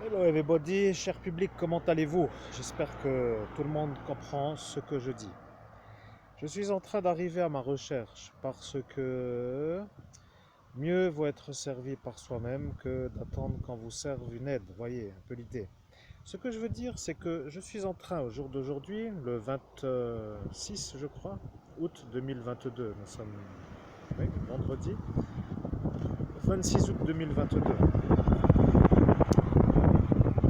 Hello everybody, cher public, comment allez-vous? J'espère que tout le monde comprend ce que je dis. Je suis en train d'arriver à ma recherche parce que mieux vaut être servi par soi-même que d'attendre qu'on vous serve une aide. Voyez un peu l'idée. Ce que je veux dire, c'est que je suis en train au jour d'aujourd'hui, le 26, je crois, août 2022. Nous sommes vendredi, 26 août 2022.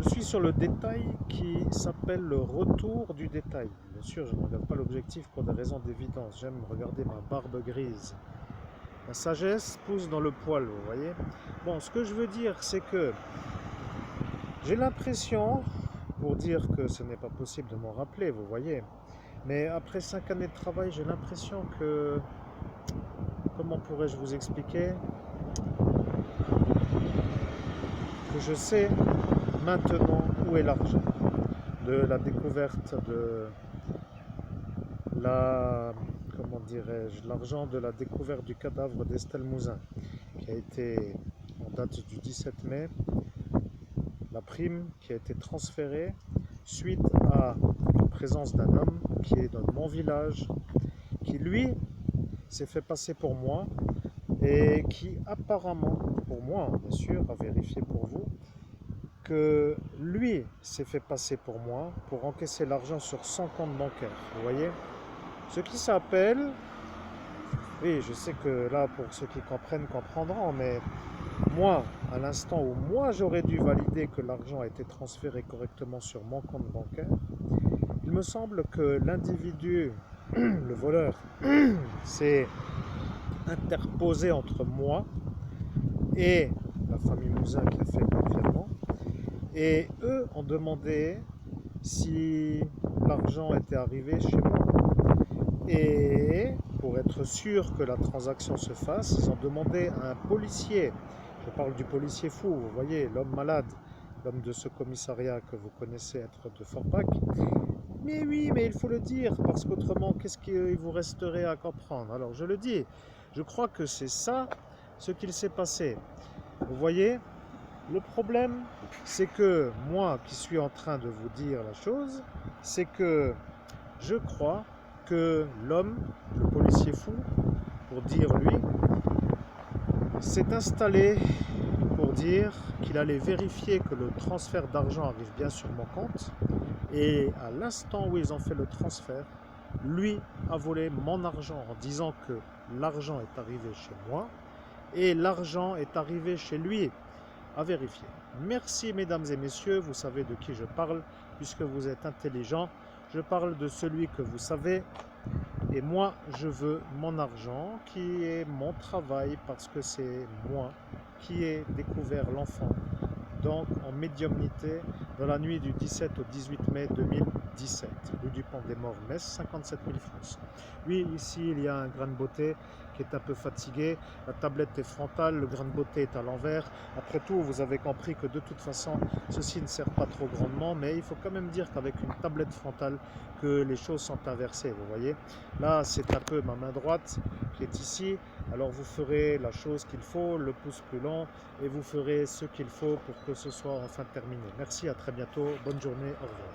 Je suis sur le détail qui s'appelle le retour du détail. Bien sûr, je ne regarde pas l'objectif pour des raisons d'évidence. J'aime regarder ma barbe grise. La sagesse pousse dans le poil, vous voyez. Bon, ce que je veux dire, c'est que j'ai l'impression, pour dire que ce n'est pas possible de m'en rappeler, vous voyez, mais après 5 années de travail, j'ai l'impression que, comment pourrais-je vous expliquer, que je sais maintenant où est l'argent de la découverte de la, comment dirais-je, l'argent de la découverte du cadavre d'Estelle Mouzin, qui a été, en date du 17 mai, la prime qui a été transférée suite à la présence d'un homme qui est dans mon village, qui lui s'est fait passer pour moi et qui apparemment, pour moi bien sûr, à vérifier pour vous, que lui s'est fait passer pour moi pour encaisser l'argent sur son compte bancaire. Vous voyez? Ce qui s'appelle, oui, je sais que là, pour ceux qui comprennent, comprendront, mais moi, à l'instant où moi j'aurais dû valider que l'argent a été transféré correctement sur mon compte bancaire, il me semble que l'individu, le voleur, s'est interposé entre moi et la famille Mouzin qui a fait le virement, et eux ont demandé si l'argent était arrivé chez moi. Et pour être sûr que la transaction se fasse, ils ont demandé à un policier, je parle du policier fou, vous voyez, l'homme malade, l'homme de ce commissariat que vous connaissez être de Forbach. Mais oui, mais il faut le dire, parce qu'autrement, qu'est-ce qu'il vous resterait à comprendre? Alors je le dis, je crois que c'est ça ce qu'il s'est passé. Vous voyez, le problème, c'est que moi qui suis en train de vous dire la chose, c'est que je crois que l'homme, le policier fou, pour dire lui, s'est installé pour dire qu'il allait vérifier que le transfert d'argent arrive bien sur mon compte. Et à l'instant où ils ont fait le transfert, lui a volé mon argent en disant que l'argent est arrivé chez moi et l'argent est arrivé chez lui. À vérifier. Merci mesdames et messieurs, vous savez de qui je parle, puisque vous êtes intelligents. Je parle de celui que vous savez, et moi je veux mon argent, qui est mon travail, parce que c'est moi qui ai découvert l'enfant, donc en médiumnité, dans la nuit du 17 au 18 mai 2017, rue du Pont des Morts, Metz, 57 000 francs. Oui, ici il y a un grain de beauté qui est un peu fatigué, la tablette est frontale, le grain de beauté est à l'envers. Après tout, vous avez compris que de toute façon, ceci ne sert pas trop grandement, mais il faut quand même dire qu'avec une tablette frontale, que les choses sont inversées, vous voyez. Là, c'est un peu ma main droite qui est ici, alors vous ferez la chose qu'il faut, le pouce plus long, et vous ferez ce qu'il faut pour que ce soit enfin terminé. Merci, à très bientôt, bonne journée, au revoir.